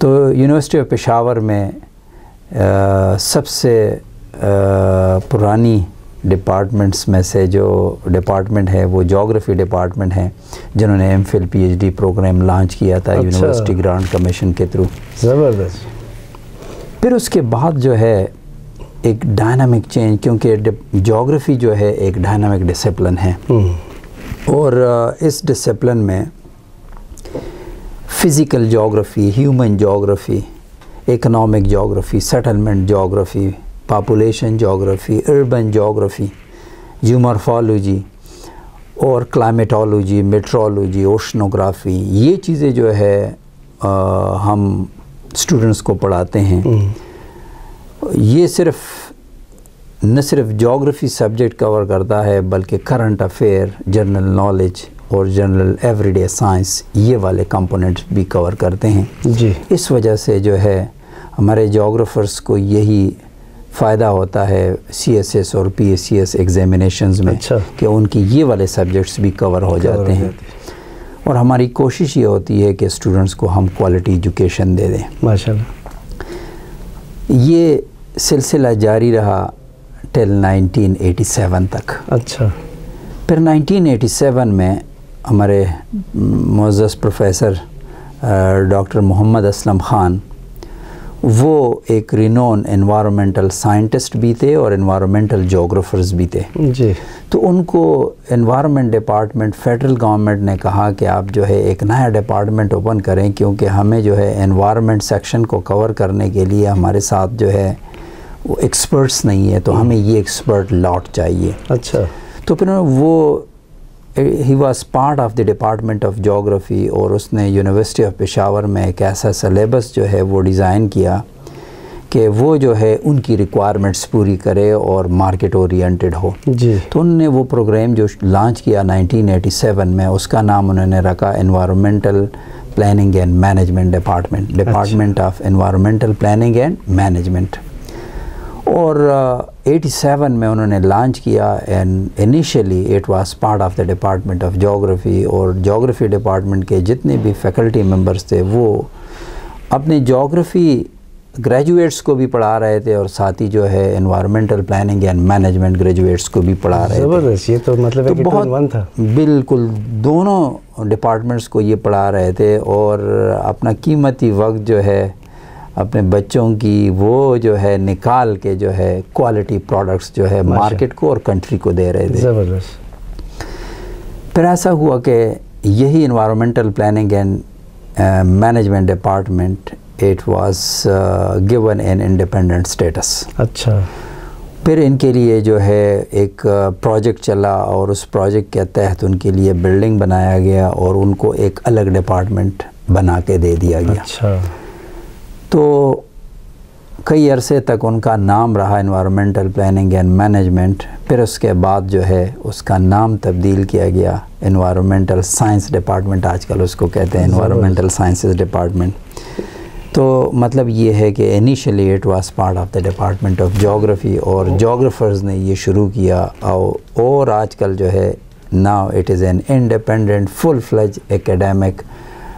تو university of Peshawar میں سب سے پرانی ڈپارٹمنٹس میں سے جو ڈپارٹمنٹ ہے وہ جغرافی ڈپارٹمنٹ ہے، جنہوں نے M Phil P H D program launch کیا تھا یونیورسٹی گرانٹ کمیشن کے تھرو. زبردست. پھر اس کے بعد جو ہے ایک ڈائنامک چینج، کیونکہ جغرافی جو ہے ایک ڈائنامک ڈسپلن ہے، اور اس ڈسپلن میں فزیکل جغرافی، ہیومن جغرافی، اکنامک جغرافی، سیٹلمنٹ جغرافی، پاپولیشن جغرافی، اربن جغرافی، جیومورفالوجی اور کلائمیٹولوجی، میٹرولوجی، اوشنوگرافی، یہ چیزیں جو ہے ہم اسٹوڈنٹس کو پڑھاتے ہیں. یہ نہ صرف جغرافی سبجیکٹ کور کرتا ہے بلکہ کرنٹ افیئر، جنرل نالج اور جنرل ایوری ڈے سائنس، یہ والے کمپوننٹس بھی کور کرتے ہیں. جی. اس وجہ سے جو ہے ہمارے جغرافرس کو یہی فائدہ ہوتا ہے سی ایس ایس اور P S C S examinations میں، کہ ان کی یہ والے سبجیکٹس بھی کور ہو جاتے ہیں. اور ہماری کوشش یہ ہوتی ہے کہ اسٹوڈنٹس کو ہم کوالٹی ایجوکیشن دے دیں. ماشاءاللہ. یہ سلسلہ جاری رہا ٹل 1987 تک. اچھا. پھر 1987 میں ہمارے معزز پروفیسر ڈاکٹر محمد اسلم خان، وہ ایک رینون انوائرمنٹل سائنٹسٹ بھی تھے اور انوائرمنٹل جغرافرز بھی تھے. جی. تو ان کو انوائرمنٹ ڈپارٹمنٹ فیڈرل گورنمنٹ نے کہا کہ آپ جو ہے ایک نیا ڈپارٹمنٹ اوپن کریں، کیونکہ ہمیں جو ہے انوائرمنٹ سیکشن کو کور کرنے کے لیے ہمارے ساتھ جو ہے وہ ایکسپرٹس نہیں ہے، تو ہمیں یہ ایکسپرٹ لاٹ چاہیے. اچھا. تو پھر وہ ہی was part of the department of جغرافی، اور اس نے یونیورسٹی آف پشاور میں ایک ایسا سلیبس جو ہے وہ ڈیزائن کیا کہ وہ جو ہے ان کی ریکوائرمنٹس پوری کرے اور مارکیٹ اورینٹڈ ہو. جی. تو انہوں نے وہ پروگرام جو لانچ کیا 1987 میں، اس کا نام انہوں نے رکھا environmental planning and management department of environmental planning and management. اور 87 میں انہوں نے لانچ کیا، and initially it was part of the department of جغرافی. اور جغرافی ڈپارٹمنٹ کے جتنے بھی فیکلٹی ممبرس تھے وہ اپنے جغرافی گریجویٹس کو بھی پڑھا رہے تھے، اور ساتھ ہی جو ہے environmental planning and management graduates کو بھی پڑھا رہے تھے. زبردست. یہ تو مطلب ہے کہ بہت تھا. بالکل دونوں ڈپارٹمنٹس کو یہ پڑھا رہے تھے، اور اپنا قیمتی وقت جو ہے اپنے بچوں کی وہ جو ہے نکال کے جو ہے کوالٹی پروڈکٹس جو ہے مارکیٹ کو اور کنٹری کو دے رہے تھے. زبردست. پھر ایسا ہوا کہ یہی environmental planning and management department it was given an independent status. اچھا. پھر ان کے لیے جو ہے ایک پروجیکٹ چلا، اور اس پروجیکٹ کے تحت ان کے لیے بلڈنگ بنایا گیا اور ان کو ایک الگ ڈپارٹمنٹ بنا کے دے دیا گیا. اچھا. تو کئی عرصے تک ان کا نام رہا انوائرمنٹل پلاننگ اینڈ مینجمنٹ. پھر اس کے بعد جو ہے اس کا نام تبدیل کیا گیا انوائرمنٹل سائنس ڈپارٹمنٹ، آج کل اس کو کہتے ہیں انوائرمنٹل سائنسز ڈپارٹمنٹ. تو مطلب یہ ہے کہ initially it was part of the department of جغرافی، اور جغرافرز نے یہ شروع کیا، اور آج کل جو ہے now it is an independent full fledge academic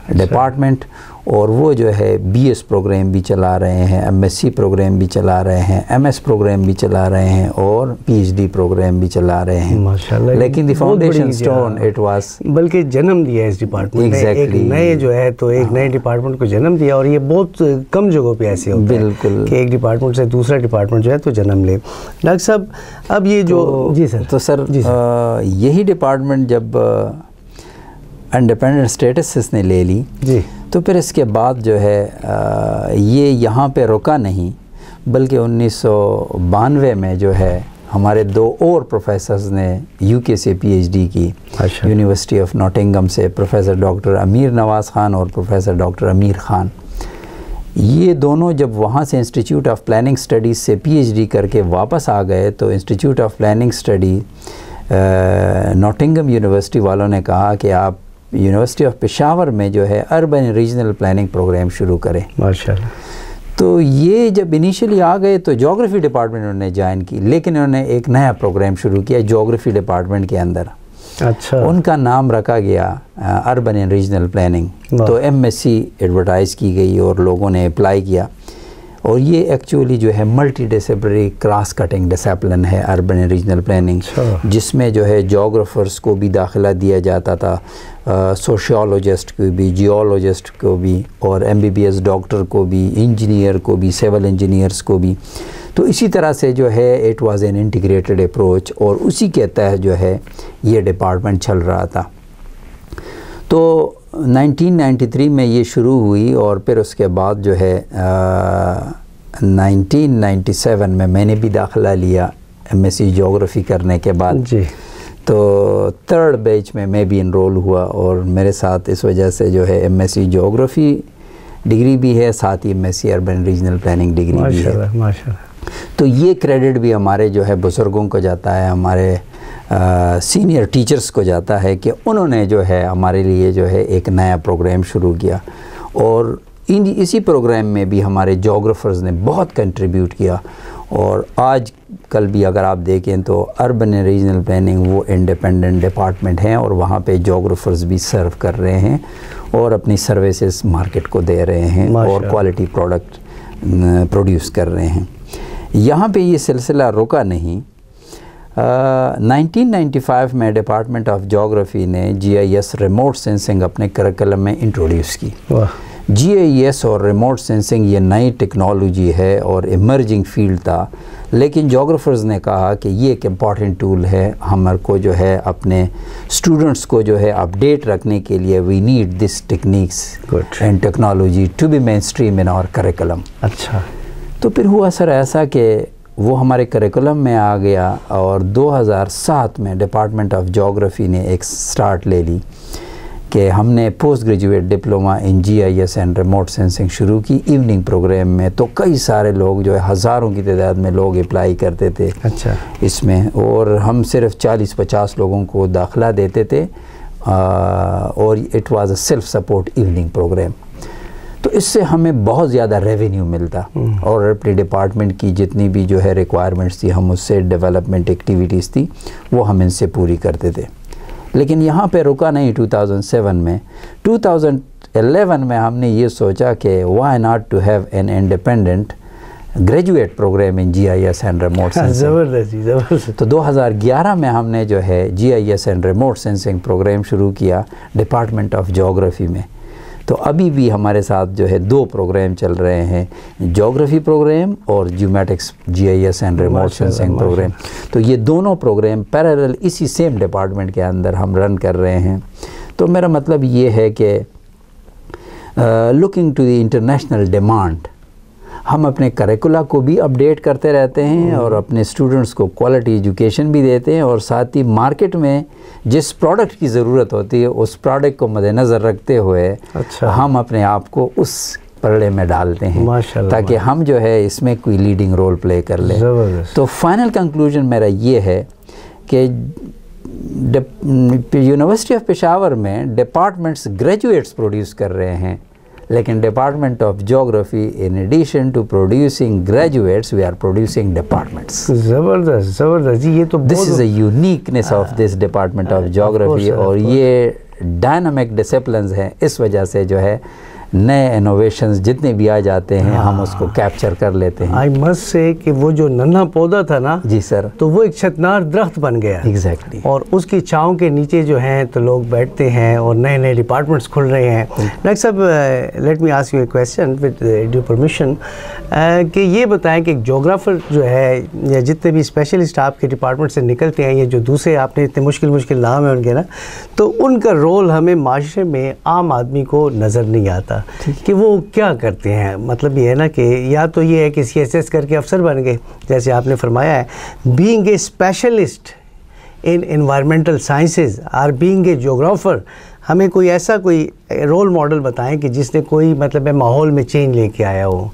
department. اور وہ جو ہے بی ایس پروگرام بھی چلا رہے ہیں، ایم ایس سی پروگرام بھی چلا رہے ہیں، ایم ایس پروگرام بھی چلا رہے ہیں، اور پی ایچ ڈی پروگرام بھی چلا رہے ہیں. ماشاءاللہ. لیکن the foundation stone it was, بلکہ جنم دیا اس ڈپارٹمنٹ نے ایک نئے جو ہے تو ایک نئے ڈپارٹمنٹ کو جنم دیا. اور یہ بہت کم جگہوں پہ ایسے ہوتا ہے بالکل کہ ایک ڈپارٹمنٹ سے دوسرا ڈپارٹمنٹ جو ہے تو جنم لے. ڈاکٹر صاحب اب یہ جو جی سر، تو سر یہی ڈپارٹمنٹ جب انڈیپینڈنٹ اسٹیٹس اس نے لے لی، جی، تو پھر اس کے بعد جو ہے یہ یہاں پہ رکا نہیں، بلکہ 1992 میں جو ہے ہمارے دو اور پروفیسرز نے یو کے سے پی ایچ ڈی کی، یونیورسٹی آف ناٹنگم سے پروفیسر ڈاکٹر امیر نواز خان اور پروفیسر ڈاکٹر امیر خان. یہ دونوں جب وہاں سے انسٹیٹیوٹ آف پلاننگ اسٹڈیز سے پی ایچ ڈی کر کے واپس آ گئے، تو institute of planning study Nottingham university والوں نے کہا کہ آپ یونیورسٹی آف پشاور میں جو ہے اربن ریجنل پلاننگ پروگرام شروع کریں. ماشاءاللہ. تو یہ جب انیشلی آ گئے تو جغرافی ڈپارٹمنٹ انہوں نے جوائن کی، لیکن انہوں نے ایک نیا پروگرام شروع کیا جغرافی ڈپارٹمنٹ کے اندر. اچھا، ان کا نام رکھا گیا اربن اینڈ ریجنل پلاننگ. تو ایم ایس سی ایڈورٹائز کی گئی اور لوگوں نے اپلائی کیا. اور یہ ایکچولی جو ہے multi disciplinary cross cutting discipline ہے اربن اینڈ ریجنل پلاننگ, جس میں جو ہے جیوگرافرس کو بھی داخلہ دیا جاتا تھا, سوشیولوجسٹ کو بھی, جیولوجسٹ کو بھی, اور M B B S doctor کو بھی, انجینئر کو بھی, سول انجینئرس کو بھی. تو اسی طرح سے جو ہے it was an integrated approach, اور اسی کے تحت جو ہے یہ ڈپارٹمنٹ چل رہا تھا. تو 1993 میں یہ شروع ہوئی, اور پھر اس کے بعد جو ہے 1997 میں نے بھی داخلہ لیا ایم ایس سی جیوگرافی کرنے کے بعد. جی. تو 3rd بیچ میں بھی انرول ہوا, اور میرے ساتھ اس وجہ سے جو ہے M S C geography degree بھی ہے, ساتھ ہی M S C urban regional planning degree بھی ہے. ماشاءاللہ. تو یہ کریڈٹ بھی ہمارے جو ہے بزرگوں کو جاتا ہے, ہمارے سینئر ٹیچرز کو جاتا ہے, کہ انہوں نے جو ہے ہمارے لیے جو ہے ایک نیا پروگرام شروع کیا. اور اسی پروگرام میں بھی ہمارے جیوگرافرز نے بہت کنٹریبیوٹ کیا. اور آج کل بھی اگر آپ دیکھیں تو اربن اینڈ ریجنل پلاننگ وہ انڈیپینڈنٹ ڈپارٹمنٹ ہیں, اور وہاں پہ جیوگرافرز بھی سرو کر رہے ہیں اور اپنی سروسز مارکیٹ کو دے رہے ہیں, اور کوالٹی پروڈکٹ پروڈیوس کر رہے ہیں. یہاں پہ یہ سلسلہ رکا نہیں. 1995 میں ڈپارٹمنٹ آف جیوگرافی نے جی آئی ایس ریموٹ سینسنگ اپنے کریکلم میں انٹروڈیوس کی. جی آئی ایس اور ریموٹ سینسنگ یہ نئی ٹیکنالوجی ہے اور ایمرجنگ فیلڈ تھا, لیکن جیوگرافرز نے کہا کہ یہ ایک امپورٹنٹ ٹول ہے, ہمارے کو جو ہے اپنے اسٹوڈنٹس کو جو ہے اپڈیٹ رکھنے کے لیے we need this techniques and technology to be mainstream in our curriculum. اچھا. تو پھر ہوا سر ایسا کہ وہ ہمارے کریکولم میں آ گیا, اور 2007 میں ڈپارٹمنٹ آف جیوگرافی نے ایک سٹارٹ لے لی کہ ہم نے post graduate diploma in G I S and remote sensing شروع کی ایوننگ پروگرام میں. تو کئی سارے لوگ جو ہے ہزاروں کی تعداد میں لوگ اپلائی کرتے تھے اس میں, اور ہم صرف 40-50 لوگوں کو داخلہ دیتے تھے, اور it was a self support evening program. تو اس سے ہمیں بہت زیادہ ریونیو ملتا, اور اپنے ڈپارٹمنٹ کی جتنی بھی جو ہے ریکوائرمنٹس تھی, ہم اس سے ڈیولپمنٹ ایکٹیویٹیز تھی وہ ہم ان سے پوری کرتے تھے. لیکن یہاں پہ رکا نہیں. 2007 میں 2011 میں ہم نے یہ سوچا کہ why not to have an independent graduate program in G I S and remote sensing. زبردست. تو 2011 میں ہم نے جو ہے G I S and remote sensing program شروع کیا ڈپارٹمنٹ آف جیوگرافی میں. تو ابھی بھی ہمارے ساتھ جو ہے 2 پروگرام چل رہے ہیں, جیوگرافی پروگرام اور geomatics G I S and remote sensing program. تو یہ دونوں پروگرام پیرالل اسی سیم ڈپارٹمنٹ کے اندر ہم رن کر رہے ہیں. تو میرا مطلب یہ ہے کہ looking to the international demand, ہم اپنے کریکولا کو بھی اپڈیٹ کرتے رہتے ہیں, اور اپنے اسٹوڈنٹس کو کوالٹی ایجوکیشن بھی دیتے ہیں, اور ساتھ ہی مارکیٹ میں جس پروڈکٹ کی ضرورت ہوتی ہے اس پروڈکٹ کو مد نظر رکھتے ہوئے ہم اپنے آپ کو اس پلڑے میں ڈالتے ہیں, تاکہ ہم جو ہے اس میں کوئی لیڈنگ رول پلے کر لیں. تو فائنل کنکلوژن میرا یہ ہے کہ یونیورسٹی آف پشاور میں ڈپارٹمنٹس گریجویٹس پروڈیوس کر رہے ہیں, لیکن department of geography in addition to producing graduates we are producing departments. زبردست زبردست. یہ تو this is a uniqueness of this department of geography, اور یہ ڈائنامک ڈسپلنز ہیں, اس وجہ سے جو ہے نئے انوویشنز جتنے بھی آ جاتے ہیں ہم اس کو کیپچر کر لیتے ہیں. آئی مسٹ سے کہ وہ جو ننھا پودا تھا نا, جی سر, تو وہ ایک چھتنار درخت بن گیا. ایگزیکٹلی. اور اس کی چھاؤں کے نیچے جو ہیں تو لوگ بیٹھتے ہیں, اور نئے نئے ڈپارٹمنٹس کھل رہے ہیں. ڈاکٹر صاحب, let me ask you a question with due permission, کہ یہ بتائیں کہ جغرافر جو ہے, یا جتنے بھی اسپیشلسٹ آپ کے ڈپارٹمنٹ سے نکلتے ہیں, یہ جو دوسرے آپ نے اتنے مشکل نام ہیں ان کے نا, تو ان کا رول ہمیں معاشرے میں عام آدمی کو نظر نہیں آتا کہ وہ کیا کرتے ہیں. مطلب یہ ہے نا کہ یا تو یہ ہے کہ سی ایس ایس کر کے افسر بن گئے جیسے آپ نے فرمایا ہے, being a specialist in environmental sciences اور بینگ اے جیوگرافر, ہمیں کوئی ایسا کوئی رول ماڈل بتائیں کہ جس نے کوئی مطلب ہے ماحول میں چینج لے کے آیا ہو.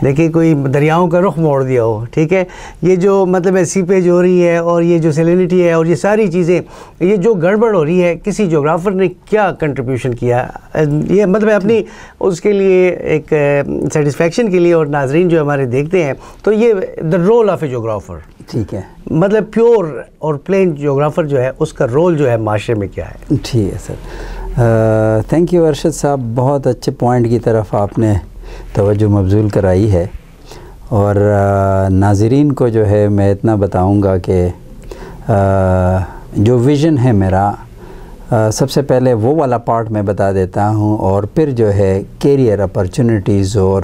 دیکھیں کوئی دریاؤں کا رخ موڑ دیا ہو, ٹھیک ہے, یہ جو مطلب ہے سیپیج ہو رہی ہے, اور یہ جو سیلینٹی ہے, اور یہ ساری چیزیں, یہ جو گڑبڑ ہو رہی ہے, کسی جغرافر نے کیا کنٹریبیوشن کیا, یہ مطلب ہے اپنی اس کے لیے ایک سیٹسفیکشن کے لیے, اور ناظرین جو ہمارے دیکھتے ہیں, تو یہ دا رول آف اے جغرافر. ٹھیک ہے. مطلب پیور اور پلین جیوگرافر جو ہے اس کا رول جو ہے معاشرے میں کیا ہے؟ ٹھیک ہے سر. تھینک یو ارشد صاحب, بہت اچھے پوائنٹ کی طرف آپ نے توجہ مبذول کرائی ہے. اور ناظرین کو جو ہے میں اتنا بتاؤں گا کہ جو ویژن ہے میرا, سب سے پہلے وہ والا پارٹ میں بتا دیتا ہوں, اور پھر جو ہے کیریئر اپرچونٹیز اور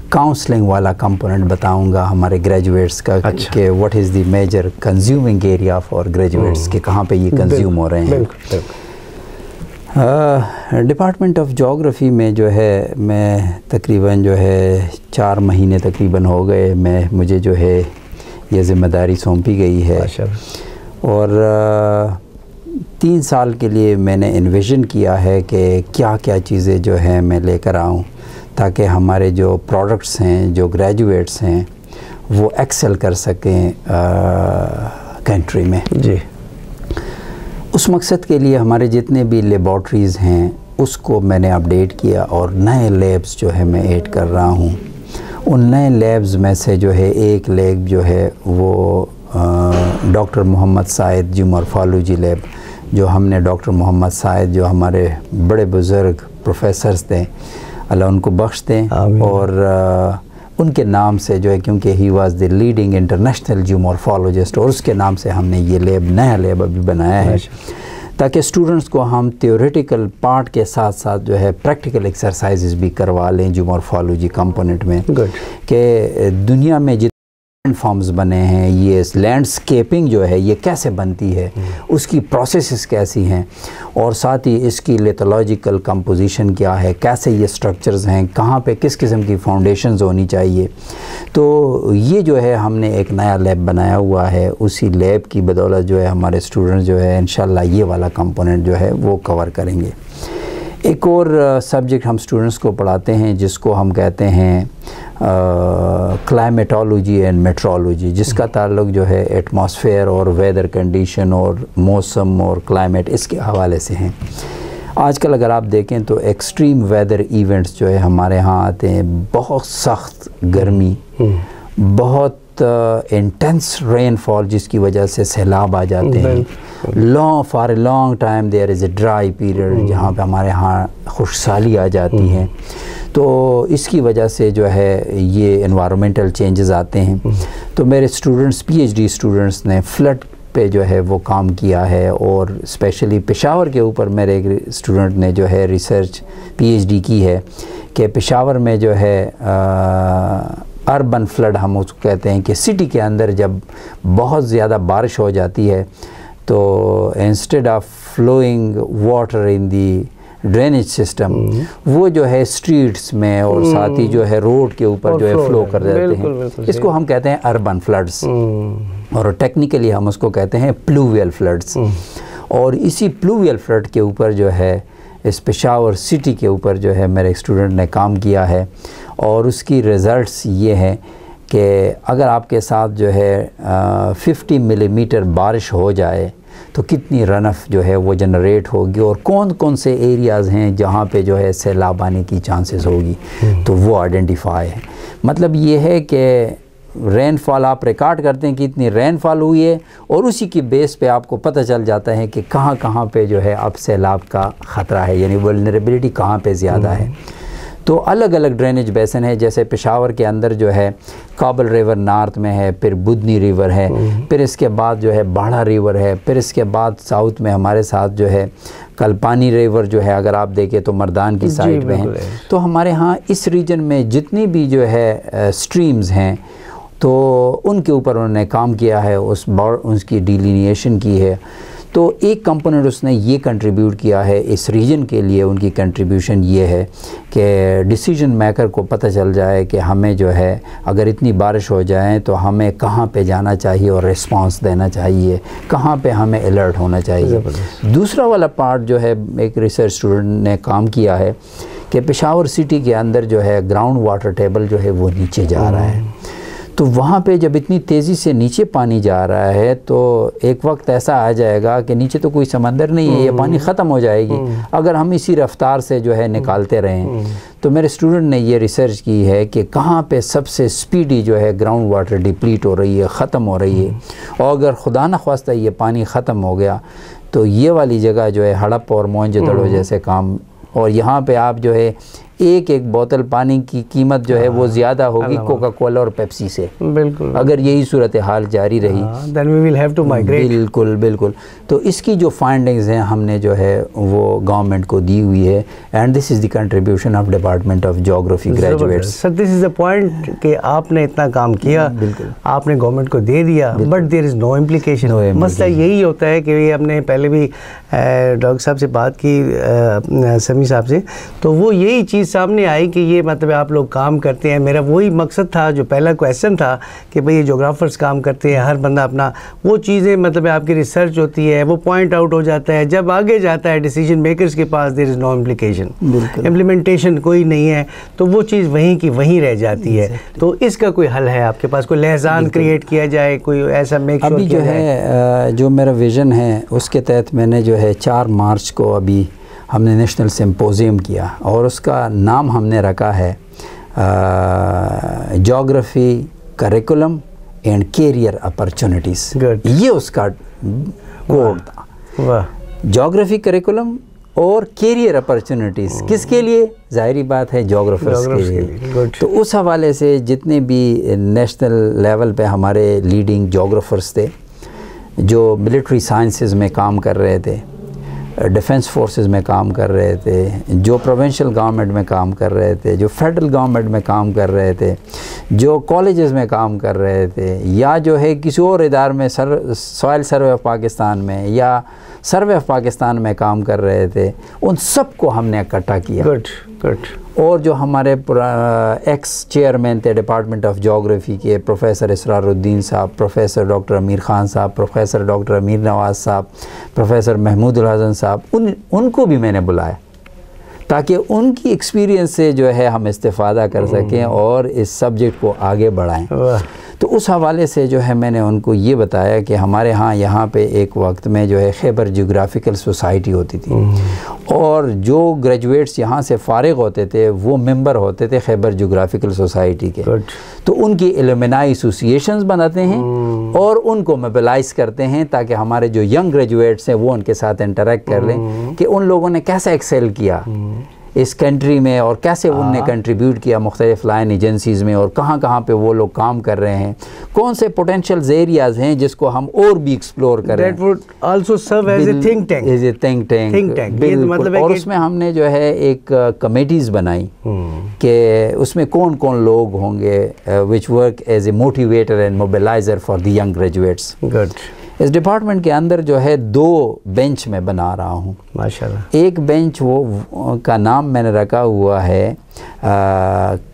کاؤنسلنگ والا کمپوننٹ بتاؤں گا ہمارے گریجویٹس کا, کہ what is the major consuming area for graduates, کہ کہاں پہ یہ کنزیوم ہو رہے ہیں. ڈپارٹمنٹ آف جغرافی میں جو ہے میں تقریباً جو ہے 4 مہینے تقریباً ہو گئے مجھے جو ہے یہ ذمہ داری سونپی گئی ہے. اور 3 سال کے لیے میں نے انویژن کیا ہے کہ کیا کیا چیزیں جو ہیں میں لے کر آؤں, تاکہ ہمارے جو پروڈکٹس ہیں, جو گریجویٹس ہیں, وہ ایکسل کر سکیں کنٹری میں. جی. اس مقصد کے لیے ہمارے جتنے بھی لیبارٹریز ہیں اس کو میں نے اپڈیٹ کیا, اور نئے لیبز جو ہے میں ایڈ کر رہا ہوں. ان نئے لیبز میں سے جو ہے ایک لیب جو ہے وہ ڈاکٹر محمد سعید جیومورفالوجی لیب, جو ہم نے ڈاکٹر محمد سعید جو ہمارے بڑے بزرگ پروفیسرز تھے, اللہ ان کو بخش دیں, اور ان کے نام سے جو ہے, کیونکہ he was the leading international geomorphologist, اور اس کے نام سے ہم نے یہ لیب, نیا لیب ابھی بنایا ہے, تاکہ اسٹوڈنٹس کو ہم تھیوریٹیکل پارٹ کے ساتھ ساتھ جو ہے پریکٹیکل ایکسرسائزز بھی کروا لیں جیومورفالوجی کمپوننٹ میں. کہ دنیا میں جتنے فارمز بنے ہیں, یہ لینڈسکیپنگ جو ہے یہ کیسے بنتی ہے, اس کی پروسیسز کیسی ہیں, اور ساتھ ہی اس کی لیتھولوجیکل کمپوزیشن کیا ہے, کیسے یہ سٹرکچرز ہیں, کہاں پہ کس قسم کی فاؤنڈیشنز ہونی چاہیے. تو یہ جو ہے ہم نے ایک نیا لیب بنایا ہوا ہے. اسی لیب کی بدولت جو ہے ہمارے اسٹوڈنٹ جو ہے انشاءاللہ یہ والا کمپوننٹ جو ہے وہ کور کریں گے. ایک اور سبجیکٹ ہم اسٹوڈنٹس کو پڑھاتے ہیں جس کو ہم کہتے ہیں کلائمیٹولوجی اینڈ میٹرولوجی, جس کا تعلق جو ہے ایٹماسفیئر اور ویدر کنڈیشن اور موسم اور کلائمیٹ, اس کے حوالے سے ہیں. آج کل اگر آپ دیکھیں تو ایکسٹریم ویدر ایونٹس جو ہے ہمارے ہاں آتے ہیں, بہت سخت گرمی, بہت انٹینس رین فال جس کی وجہ سے سیلاب آ جاتے ہیں, for a long time there is a dry period جہاں پہ ہمارے ہاں خشکسالی آ جاتی ہے. تو اس کی وجہ سے جو ہے یہ انوائرمنٹل چینجز آتے ہیں. تو میرے students, P H D students نے فلڈ پہ جو ہے وہ کام کیا ہے, اور اسپیشلی پشاور کے اوپر میرے ایک اسٹوڈنٹ نے جو ہے ریسرچ پی ایچ ڈی کی ہے, کہ پشاور میں جو ہے اربن فلڈ ہم اس کو کہتے ہیں, کہ سٹی کے اندر جب بہت زیادہ بارش ہو جاتی ہے تو instead of flowing water in the drainage system, وہ جو ہے اسٹریٹس میں اور ساتھ ہی جو ہے روڈ کے اوپر جو ہے فلو کر دیتے ہیں. اس کو ہم کہتے ہیں اربن فلڈز, اور ٹیکنیکلی ہم اس کو کہتے ہیں پلوویل فلڈز. اور اسی پلوویل فلڈ کے اوپر جو ہے اس پشاور سٹی کے اوپر جو ہے میرے اسٹوڈنٹ نے کام کیا ہے, اور اس کی ریزلٹس یہ ہیں کہ اگر آپ کے ساتھ جو ہے 50 ملی میٹر بارش ہو جائے تو کتنی رن آف جو ہے وہ جنریٹ ہوگی, اور کون کون سے ایریاز ہیں جہاں پہ جو ہے سیلاب آنے کی چانسز ہوگی, تو وہ آئیڈینٹیفائی ہے. مطلب یہ ہے کہ رین فال آپ ریکارڈ کرتے ہیں کہ اتنی رین فال ہوئی ہے, اور اسی کی بیس پہ آپ کو پتہ چل جاتا ہے کہ کہاں کہاں پہ جو ہے اب سیلاب کا خطرہ ہے, یعنی ولنریبلٹی کہاں پہ زیادہ ہے. تو الگ الگ ڈرینیج بیسن ہے, جیسے پشاور کے اندر جو ہے کابل ریور نارتھ میں ہے, پھر بدنی ریور ہے, پھر اس کے بعد جو ہے باڑھا ریور ہے, پھر اس کے بعد ساؤتھ میں ہمارے ساتھ جو ہے کلپانی ریور جو ہے اگر آپ دیکھیں تو مردان کی سائڈ میں ہے. تو ہمارے ہاں اس ریجن میں جتنی بھی جو ہے سٹریمز ہیں تو ان کے اوپر انہوں نے کام کیا ہے, اس کی ڈیلینیشن کی ہے. تو ایک کمپوننٹ اس نے یہ کنٹریبیوٹ کیا ہے اس ریجن کے لیے, ان کی کنٹریبیوشن یہ ہے کہ ڈیسیجن میکر کو پتہ چل جائے کہ ہمیں جو ہے اگر اتنی بارش ہو جائیں تو ہمیں کہاں پہ جانا چاہیے اور ریسپانس دینا چاہیے, کہاں پہ ہمیں الرٹ ہونا چاہیے. دوسرا والا پارٹ جو ہے ایک ریسرچ اسٹوڈنٹ نے کام کیا ہے کہ پشاور سٹی کے اندر جو ہے گراؤنڈ واٹر ٹیبل جو ہے وہ نیچے جا رہا ہے. تو وہاں پہ جب اتنی تیزی سے نیچے پانی جا رہا ہے تو ایک وقت ایسا آ جائے گا کہ نیچے تو کوئی سمندر نہیں ہے، یہ پانی ختم ہو جائے گی اگر ہم اسی رفتار سے جو ہے نکالتے رہیں۔ تو میرے اسٹوڈنٹ نے یہ ریسرچ کی ہے کہ کہاں پہ سب سے سپیڈی جو ہے گراؤنڈ واٹر ڈپلیٹ ہو رہی ہے، ختم ہو رہی ہے، اور اگر خدا نخواستہ یہ پانی ختم ہو گیا تو یہ والی جگہ جو ہے ہڑپ اور موہنجو دڑو جیسے کام، اور یہاں پہ آپ جو ہے ایک بوتل پانی کی قیمت جو ہے وہ زیادہ ہوگی کوکا کولا اور پیپسی سے، بالکل، اگر یہی صورتحال جاری رہی۔ then we will have to migrate۔ بالکل بالکل۔ تو اس کی جو فائنڈنگز ہیں ہم نے جو ہے وہ گورنمنٹ کو دی ہوئی ہے، and this is the contribution of department of geography graduates. Sir this is the point کہ آپ نے اتنا کام کیا، بالکل، آپ نے گورنمنٹ کو دے دیا، but there is know implication. مسئلہ یہی ہوتا ہے کہ ہم نے پہلے بھی ڈاکٹر صاحب سے بات کی، سمیع صاحب سے، تو وہ یہی چیز سامنے آئی کہ یہ مطلب آپ لوگ کام کرتے ہیں۔ میرا وہی مقصد تھا، جو پہلا کویسچن تھا کہ بھئی یہ جیوگرافرز کام کرتے ہیں، ہر بندہ اپنا وہ چیزیں مطلب آپ کی ریسرچ ہوتی ہے وہ پوائنٹ آؤٹ ہو جاتا ہے، جب آگے جاتا ہے ڈیسیجن میکرز کے پاس دیر از نو امپلیکیشن، امپلیمنٹیشن کوئی نہیں ہے، تو وہ چیز وہیں کی وہیں رہ جاتی ہے۔ تو اس کا کوئی حل ہے آپ کے پاس؟ کوئی لہجان کریٹ کیا جائے، کوئی ایسا میک شور ابھی جو ہے جو میرا ویژن ہے اس کے تحت میں نے جو ہے 4 مارچ کو ابھی ہم نے نیشنل سمپوزیم کیا، اور اس کا نام ہم نے رکھا ہے geography curriculum and career opportunities. یہ اس کا کوڈ تھا، جیوگرافی کریکولم اور کیریئر اپرچونٹیز۔ کس کے لیے؟ ظاہری بات ہے جیوگرافرز کے لیے۔ تو اس حوالے سے جتنے بھی نیشنل لیول پہ ہمارے لیڈنگ جیوگرافرز تھے جو ملٹری سائنسز میں کام کر رہے تھے، ڈیفنس فورسز میں کام کر رہے تھے، جو پروونشل گورنمنٹ میں کام کر رہے تھے، جو فیڈرل گورنمنٹ میں کام کر رہے تھے، جو کالجز میں کام کر رہے تھے، یا جو ہے کسی اور ادارے میں سوائل سروے آف پاکستان میں یا سروے آف پاکستان میں کام کر رہے تھے، ان سب کو ہم نے اکٹھا کیا۔ اور جو ہمارے ایکس چیئرمین تھے ڈپارٹمنٹ آف جیوگرافی کے، پروفیسر اسرار الدین صاحب، پروفیسر ڈاکٹر امیر خان صاحب، پروفیسر ڈاکٹر امیر نواز صاحب، پروفیسر محمود الحسن صاحب، ان کو بھی میں نے بلایا تاکہ ان کی ایکسپیرینس سے جو ہے ہم استفادہ کر سکیں اور اس سبجیکٹ کو آگے بڑھائیں۔ تو اس حوالے سے جو ہے میں نے ان کو یہ بتایا کہ ہمارے ہاں یہاں پہ ایک وقت میں جو ہے خیبر جیوگرافیکل سوسائٹی ہوتی تھی، اور جو گریجویٹس یہاں سے فارغ ہوتے تھے وہ ممبر ہوتے تھے خیبر جیوگرافیکل سوسائٹی کے۔ تو ان کی ایلومنائی ایسوسیشنز بناتے ہیں اور ان کو موبلائز کرتے ہیں تاکہ ہمارے جو ینگ گریجویٹس ہیں وہ ان کے ساتھ انٹریکٹ کر لیں کہ ان لوگوں نے کیسا ایکسیل کیا اس کنٹری میں، اور کیسے انہوں نے کنٹریبیوٹ کیا مختلف لائن ایجنسیز میں، اور کہاں کہاں پہ وہ لوگ کام کر رہے ہیں، کون سے پوٹینشیل ایریاز ہیں جس کو ہم اور بھی ایکسپلور کریں۔ That would also serve as a think tank. As a think tank. بالکل۔ اور اس میں ہم نے جو ہے ایک کمیٹیز بنائی کہ اس میں کون کون لوگ ہوں گے which work as a motivator and mobilizer for the young graduates. Good. اس ڈپارٹمنٹ کے اندر جو ہے 2 بینچ میں بنا رہا ہوں ماشاءاللہ۔ ایک بینچ وہ کا نام میں نے رکھا ہوا ہے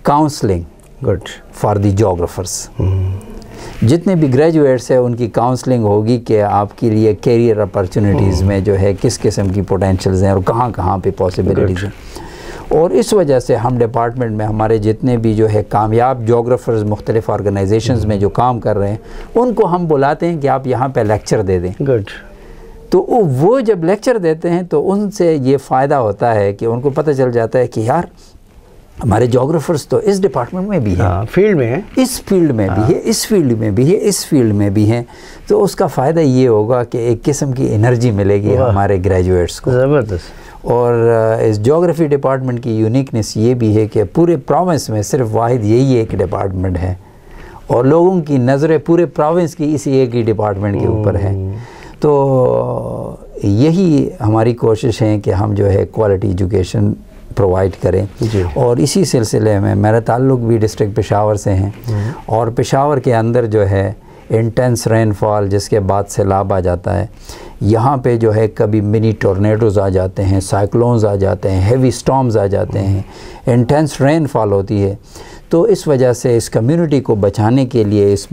کاؤنسلنگ فار دی جیوگرافرز۔ جتنے بھی گریجویٹس ہیں ان کی کاؤنسلنگ ہوگی کہ آپ کے لیے کیریئر اپرچونٹیز میں جو ہے کس قسم کی پوٹینشیلز ہیں اور کہاں کہاں پہ پاسبلٹیز ہیں۔ اور اس وجہ سے ہم ڈپارٹمنٹ میں ہمارے جتنے بھی جو ہے کامیاب جیوگرافرز مختلف آرگنائزیشنز میں جو کام کر رہے ہیں ان کو ہم بلاتے ہیں کہ آپ یہاں پہ لیکچر دے دیں۔ تو وہ جب لیکچر دیتے ہیں تو ان سے یہ فائدہ ہوتا ہے کہ ان کو پتہ چل جاتا ہے کہ یار ہمارے جیوگرافرز تو اس ڈپارٹمنٹ میں بھی ہیں، فیلڈ میں ہیں، اس فیلڈ میں بھی ہے، اس فیلڈ میں بھی ہے، اس فیلڈ میں بھی ہیں۔ تو اس کا فائدہ یہ ہوگا کہ ایک قسم کی انرجی ملے گی ہمارے گریجویٹس کو۔ زبردست۔ اور اس جیوگرافی ڈپارٹمنٹ کی یونیکنیس یہ بھی ہے کہ پورے پروونس میں صرف واحد یہی ایک ڈپارٹمنٹ ہے، اور لوگوں کی نظریں پورے پروونس کی اسی ایک ہی ڈپارٹمنٹ کے اوپر ہے۔ تو یہی ہماری کوشش ہے کہ ہم جو ہے کوالٹی ایجوکیشن پرووائڈ کریں۔ اور اسی سلسلے میں میرا تعلق بھی ڈسٹرکٹ پشاور سے ہیں، اور پشاور کے اندر جو ہے انٹینس رین فال جس کے بعد سیلاب آ جاتا ہے، یہاں پہ جو ہے کبھی منی ٹورنیڈوز آ جاتے ہیں، سائیکلونز آ جاتے ہیں، ہیوی سٹارمز آ جاتے ہیں، انٹینس رین فال ہوتی ہے۔ تو اس وجہ سے اس کمیونٹی کو بچانے کے لیے، اس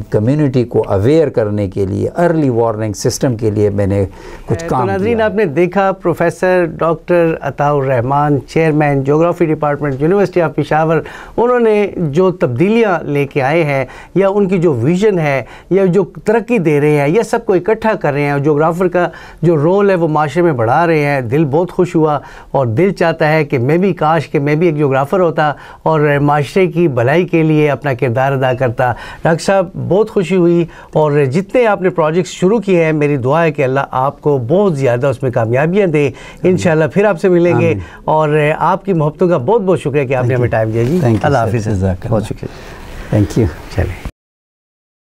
کمیونٹی کو اویئر کرنے کے لیے، ارلی وارننگ سسٹم کے لیے میں نے کچھ کام کیا۔ ناظرین آپ نے دیکھا professor doctor Ata ur Rahman, chairman جغرافی ڈپارٹمنٹ یونیورسٹی آف پشاور، انہوں نے جو تبدیلیاں لے کے آئے ہیں یا ان کی جو ویژن ہے یا جو ترقی دے رہے ہیں یا سب کو اکٹھا کر رہے ہیں، اور جغرافر کا جو رول ہے وہ معاشرے میں بڑھا رہے ہیں، دل بہت خوش ہوا اور دل چاہتا ہے کہ میں بھی کاش کہ میں بھی ایک جغرافر ہوتا اور معاشرے کی بھلائی کے لیے اپنا کردار ادا کرتا۔ ڈاکٹر صاحب بہت خوشی ہوئی، اور جتنے آپ نے پروجیکٹس شروع کیے ہیں میری دعا ہے کہ اللہ آپ کو بہت زیادہ اس میں کامیابیاں دے۔ انشاءاللہ پھر آپ سے ملیں گے، اور آپ کی محبتوں کا بہت بہت شکریہ کہ آپ نے ہمیں ٹائم دیا جی۔ اللہ حافظ، جزاک اللہ، بہت شکریہ، تھینک یو۔ چلیں۔